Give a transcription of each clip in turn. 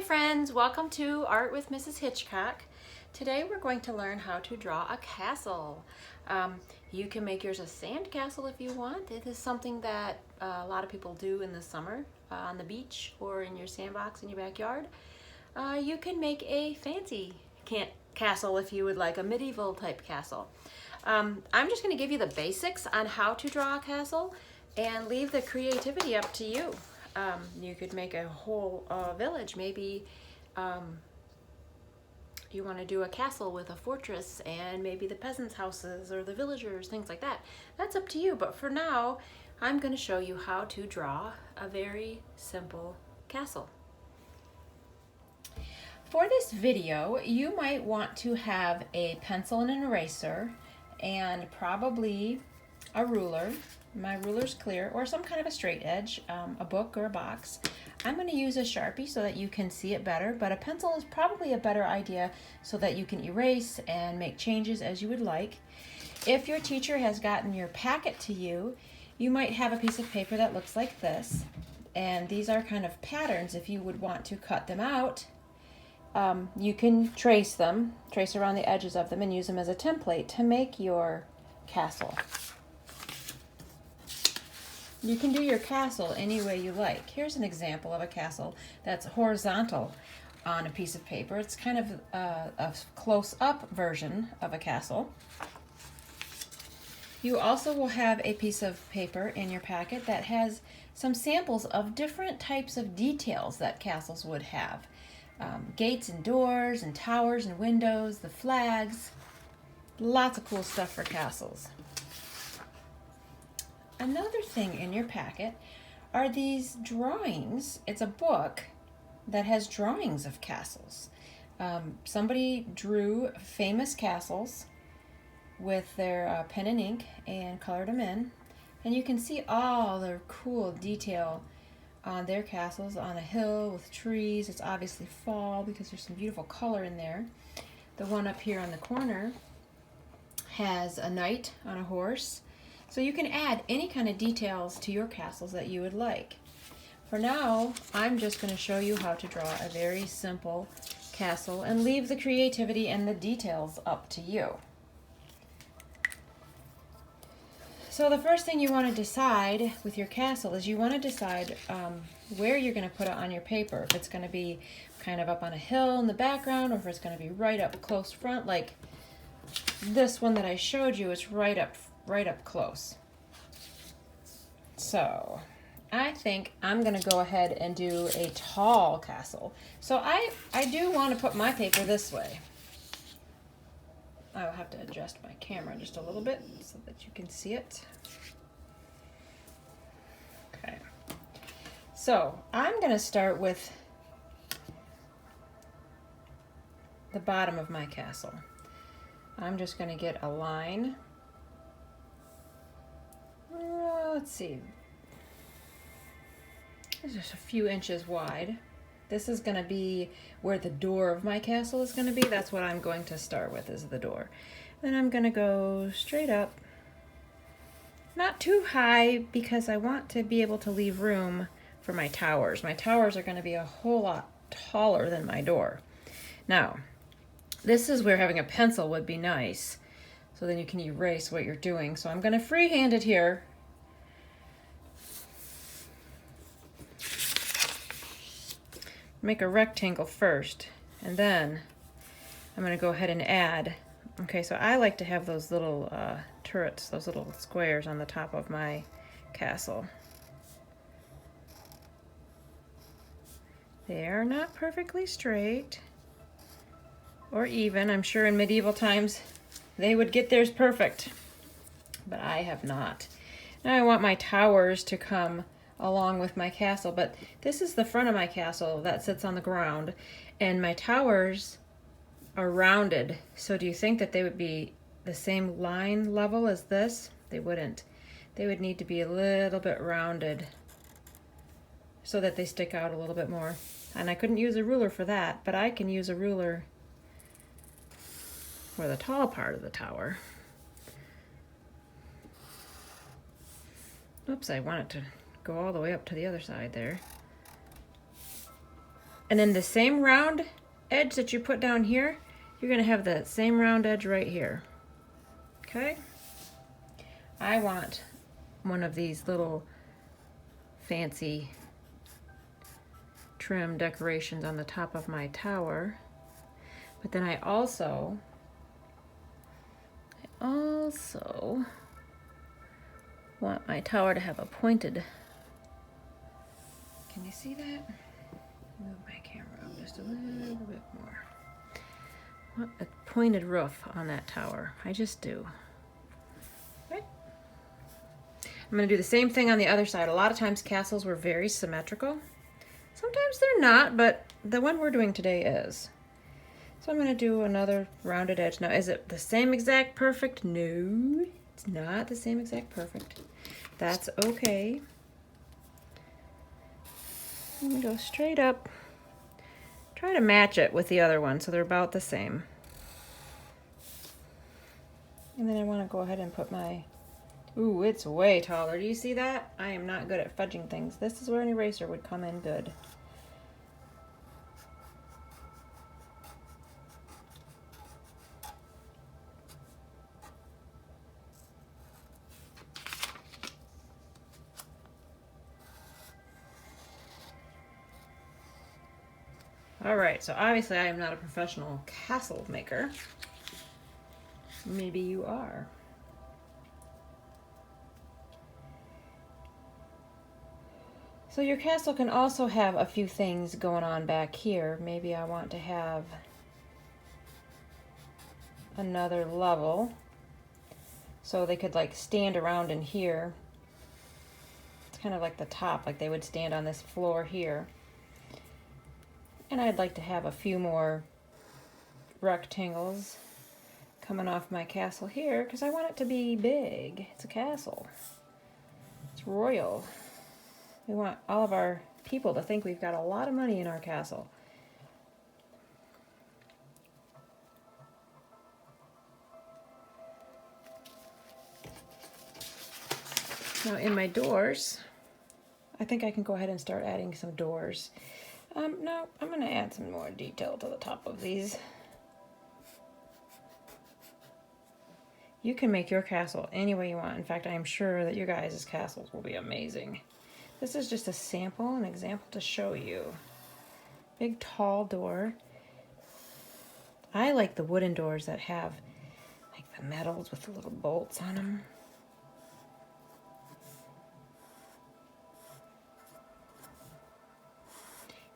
Hi friends, welcome to Art with Mrs. Hitchcock. Today we're going to learn how to draw a castle. You can make yours a sand castle if you want. It is something that a lot of people do in the summer on the beach or in your sandbox in your backyard. You can make a fancy castle if you would like, a medieval type castle. I'm just going to give you the basics on how to draw a castle and leave the creativity up to you. You could make a whole village. Maybe you want to do a castle with a fortress and maybe the peasants' houses or the villagers, things like that. That's up to you, but for now I'm going to show you how to draw a very simple castle. For this video, you might want to have a pencil and an eraser and probably a ruler. My ruler's clear, or some kind of a straight edge, a book or a box. I'm going to use a Sharpie so that you can see it better, but a pencil is probably a better idea so that you can erase and make changes as you would like. If your teacher has gotten your packet to you, you might have a piece of paper that looks like this, and these are kind of patterns. If you would want to cut them out, you can trace around the edges of them and use them as a template to make your castle. You can do your castle any way you like. Here's an example of a castle that's horizontal on a piece of paper. It's kind of a close-up version of a castle. You also will have a piece of paper in your packet that has some samples of different types of details that castles would have. Gates and doors and towers and windows, the flags, lots of cool stuff for castles. Another thing in your packet are these drawings. It's a book that has drawings of castles. Somebody drew famous castles with their pen and ink and colored them in. And you can see all the cool detail on their castles on a hill with trees. It's obviously fall because there's some beautiful color in there. The one up here on the corner has a knight on a horse. So you can add any kind of details to your castles that you would like. For now, I'm just going to show you how to draw a very simple castle and leave the creativity and the details up to you. So the first thing you want to decide with your castle is you want to decide where you're going to put it on your paper. If it's going to be kind of up on a hill in the background, or if it's going to be right up close front, like this one that I showed you. It's right up close. So I think I'm going to go ahead and do a tall castle. So I do want to put my paper this way. I'll have to adjust my camera just a little bit so that you can see it. Okay. So I'm going to start with the bottom of my castle. I'm just going to get a line. Let's see. It's just a few inches wide. This is going to be where the door of my castle is going to be. That's what I'm going to start with, is the door. Then I'm going to go straight up. Not too high because I want to be able to leave room for my towers. My towers are going to be a whole lot taller than my door. Now, this is where having a pencil would be nice. So then you can erase what you're doing. So I'm going to freehand it here. Make a rectangle first, and then I'm going to go ahead and add. Okay, so I like to have those little turrets, those little squares on the top of my castle. They are not perfectly straight or even. I'm sure in medieval times they would get theirs perfect, but I have not. Now I want my towers to come along with my castle, but this is the front of my castle that sits on the ground, and my towers are rounded. So do you think that they would be the same line level as this? They wouldn't. They would need to be a little bit rounded so that they stick out a little bit more. And I couldn't use a ruler for that, but I can use a ruler for the tall part of the tower. Oops, I want it to go all the way up to the other side there. And then the same round edge that you put down here, you're going to have the same round edge right here. Okay? I want one of these little fancy trim decorations on the top of my tower. But then I also want my tower to have a pointed. Can you see that? Move my camera up just a little bit more. I want a pointed roof on that tower. I just do. Okay. I'm going to do the same thing on the other side. A lot of times castles were very symmetrical. Sometimes they're not, but the one we're doing today is. So I'm going to do another rounded edge. Now, is it the same exact perfect? No, it's not the same exact perfect. That's okay. I'm going to go straight up. Try to match it with the other one so they're about the same. And then I want to go ahead and put my... Ooh, it's way taller. Do you see that? I am not good at fudging things. This is where an eraser would come in good. All right, so obviously I am not a professional castle maker. Maybe you are. So your castle can also have a few things going on back here. Maybe I want to have another level so they could like stand around in here. It's kind of like the top, like they would stand on this floor here. And I'd like to have a few more rectangles coming off my castle here because I want it to be big. It's a castle. It's royal. We want all of our people to think we've got a lot of money in our castle. Now in my doors, I think I can go ahead and start adding some doors. No, I'm going to add some more detail to the top of these. You can make your castle any way you want. In fact, I am sure that your guys' castles will be amazing. This is just a sample, an example to show you. Big, tall door. I like the wooden doors that have like the metals with the little bolts on them.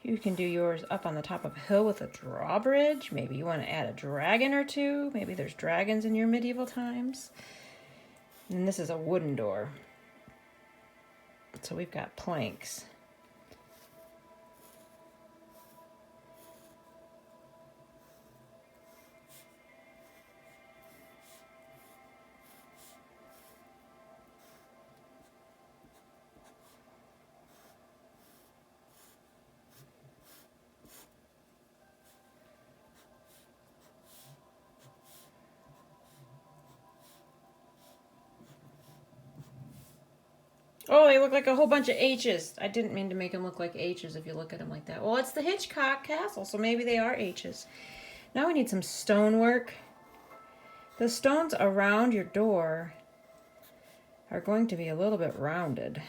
You can do yours up on the top of a hill with a drawbridge. Maybe you want to add a dragon or two. Maybe there's dragons in your medieval times. And this is a wooden door. So we've got planks. Oh, they look like a whole bunch of H's. I didn't mean to make them look like H's if you look at them like that. Well, it's the Hitchcock castle, so maybe they are H's. Now we need some stonework. The stones around your door are going to be a little bit rounded.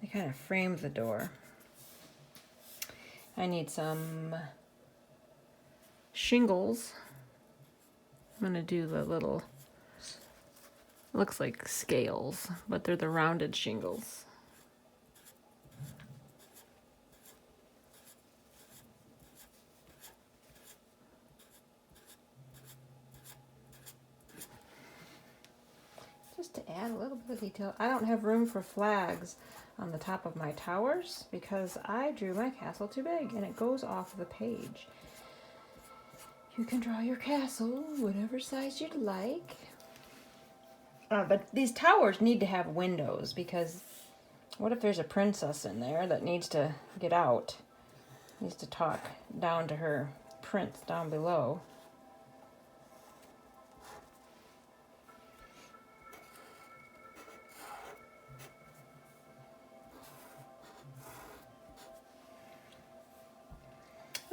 They kind of frame the door. I need some shingles. I'm going to do the little, looks like scales, but they're the rounded shingles. Just to add a little bit of detail. I don't have room for flags on the top of my towers because I drew my castle too big and it goes off the page. You can draw your castle whatever size you'd like. But these towers need to have windows because what if there's a princess in there that needs to get out? Needs to talk down to her prince down below.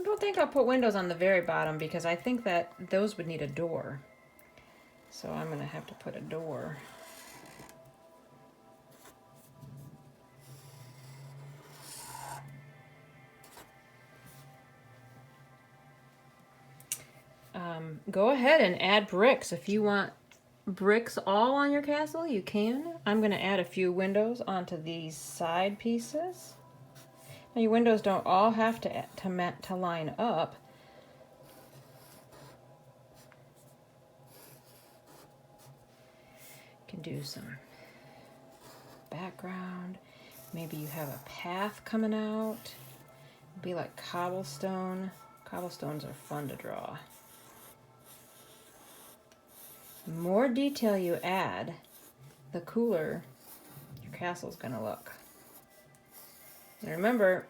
I don't think I'll put windows on the very bottom because I think that those would need a door. So I'm going to have to put a door. Go ahead and add bricks. If you want bricks all on your castle, you can. I'm going to add a few windows onto these side pieces. Now your windows don't all have to line up. You can do some background. Maybe you have a path coming out. It'd be like cobblestone. Cobblestones are fun to draw. The more detail you add, the cooler your castle's going to look. And remember,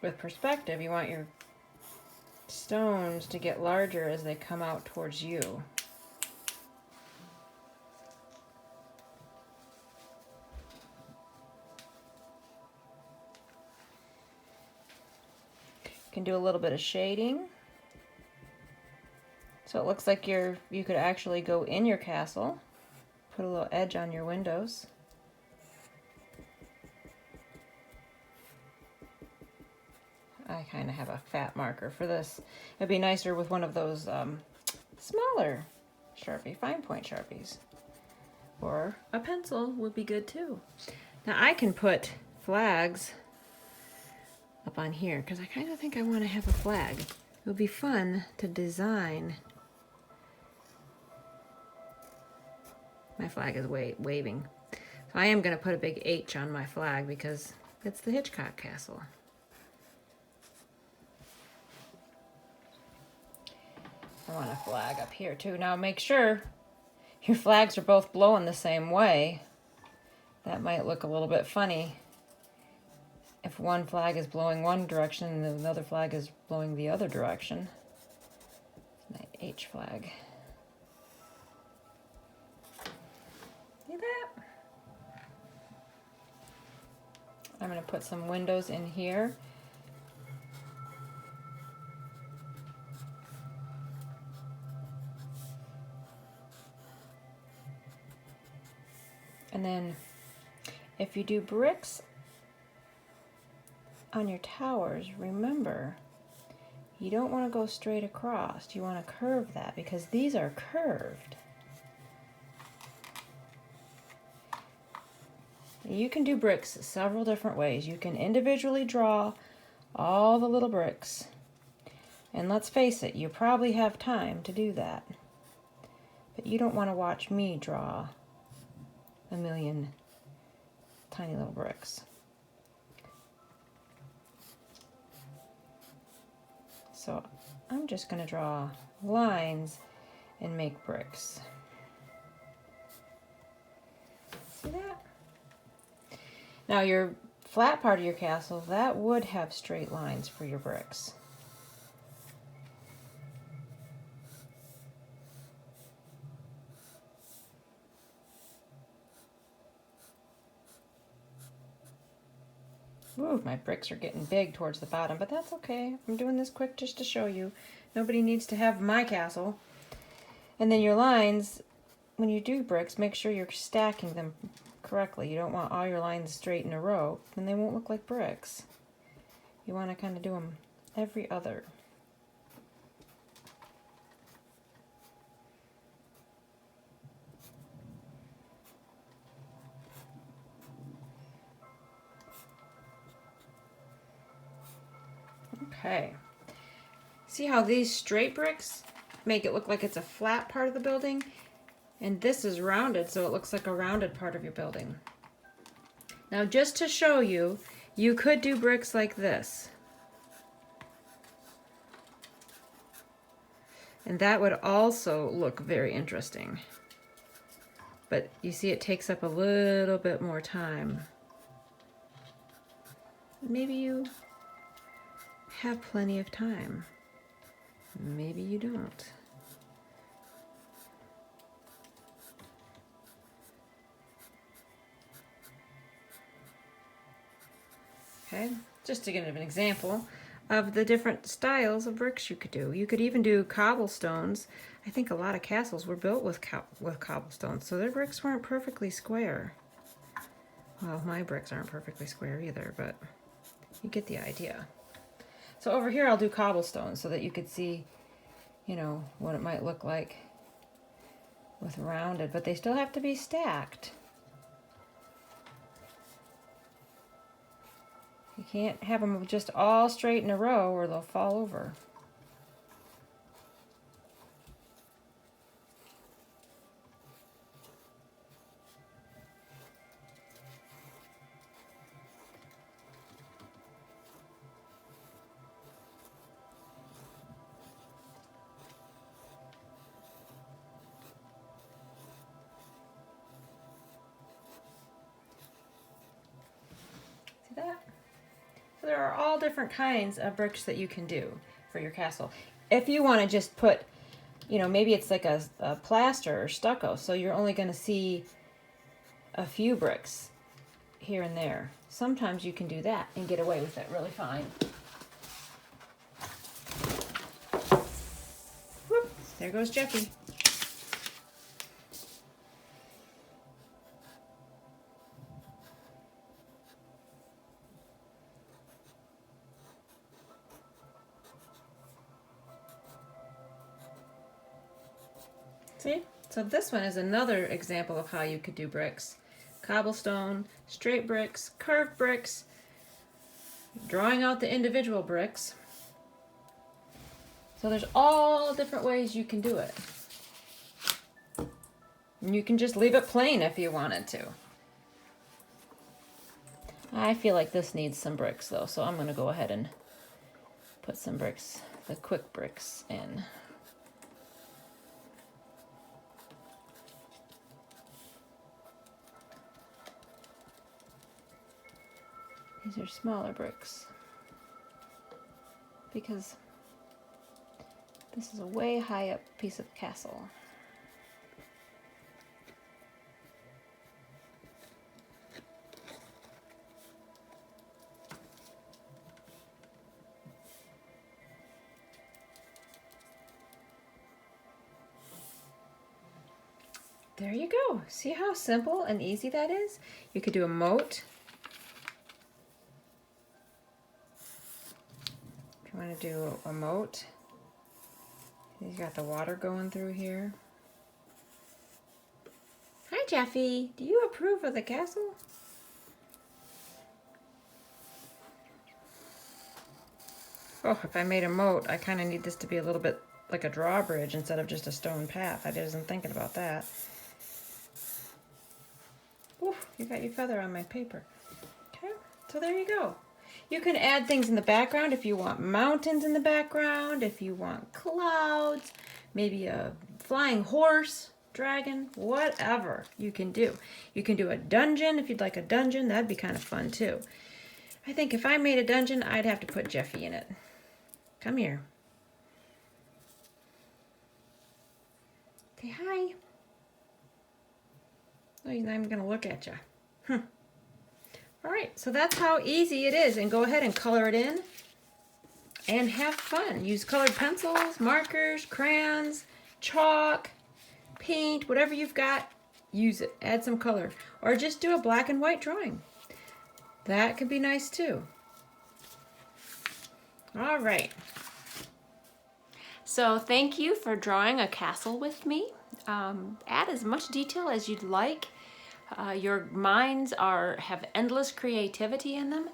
with perspective, you want your stones to get larger as they come out towards you. You can do a little bit of shading. So it looks like you could actually go in your castle, put a little edge on your windows. I kind of have a fat marker for this. It'd be nicer with one of those smaller Sharpie, fine point Sharpies. Or a pencil would be good too. Now I can put flags up on here because I kind of think I want to have a flag. It would be fun to design. My flag is waving. So I am going to put a big H on my flag because it's the Hitchcock Castle. I want a flag up here too. Now make sure your flags are both blowing the same way. That might look a little bit funny if one flag is blowing one direction and another flag is blowing the other direction. My H flag. See that? I'm going to put some windows in here. And then if you do bricks on your towers, remember, you don't want to go straight across. You want to curve that because these are curved. You can do bricks several different ways. You can individually draw all the little bricks. And let's face it, you probably have time to do that. But you don't want to watch me draw a million tiny little bricks. So I'm just going to draw lines and make bricks. See that? Now your flat part of your castle, that would have straight lines for your bricks. Ooh, my bricks are getting big towards the bottom, but that's okay. I'm doing this quick just to show you. Nobody needs to have my castle. And then your lines, when you do bricks, make sure you're stacking them correctly. You don't want all your lines straight in a row, then they won't look like bricks. You want to kind of do them every other. Okay. See how these straight bricks make it look like it's a flat part of the building? And this is rounded, so it looks like a rounded part of your building. Now just to show you, you could do bricks like this. And that would also look very interesting. But you see it takes up a little bit more time. Maybe you have plenty of time. Maybe you don't. Okay, just to give an example, of the different styles of bricks you could do. You could even do cobblestones. I think a lot of castles were built with cobblestones, so their bricks weren't perfectly square. Well, my bricks aren't perfectly square either, but you get the idea. So over here I'll do cobblestones so that you could see, you know, what it might look like with rounded, but they still have to be stacked. You can't have them just all straight in a row or they'll fall over. See that? So there are all different kinds of bricks that you can do for your castle. If you want to just put, you know, maybe it's like a plaster or stucco, so you're only going to see a few bricks here and there. Sometimes you can do that and get away with it really fine. Whoop, there goes Jeffy. See? So this one is another example of how you could do bricks. Cobblestone, straight bricks, curved bricks, drawing out the individual bricks. So there's all different ways you can do it. And you can just leave it plain if you wanted to. I feel like this needs some bricks though, so I'm going to go ahead and put some bricks, the quick bricks in. These are smaller bricks because this is a way high up piece of castle. There you go. See how simple and easy that is? You could do a moat. If you want to do a moat, you got the water going through here. Hi Jeffy, do you approve of the castle? Oh, if I made a moat, I kind of need this to be a little bit like a drawbridge instead of just a stone path. I wasn't thinking about that. Oof, you got your feather on my paper. Okay, so there you go. You can add things in the background if you want mountains in the background, if you want clouds, maybe a flying horse, dragon, whatever you can do. You can do a dungeon if you'd like a dungeon. That'd be kind of fun too. I think if I made a dungeon, I'd have to put Jeffy in it. Come here. Say hi. Oh, he's not even going to look at you. All right, so that's how easy it is. And go ahead and color it in and have fun. Use colored pencils, markers, crayons, chalk, paint, whatever you've got, use it. Add some color. Or just do a black and white drawing. That could be nice too. All right. So thank you for drawing a castle with me. Add as much detail as you'd like. Your minds have endless creativity in them,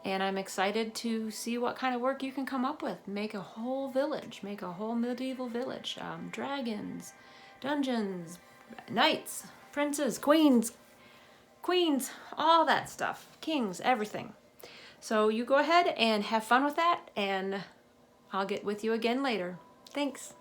and I'm excited to see what kind of work you can come up with. Make a whole village, make a whole medieval village. Dragons, dungeons, knights, princes, queens, all that stuff, kings, everything. So you go ahead and have fun with that, and I'll get with you again later. Thanks.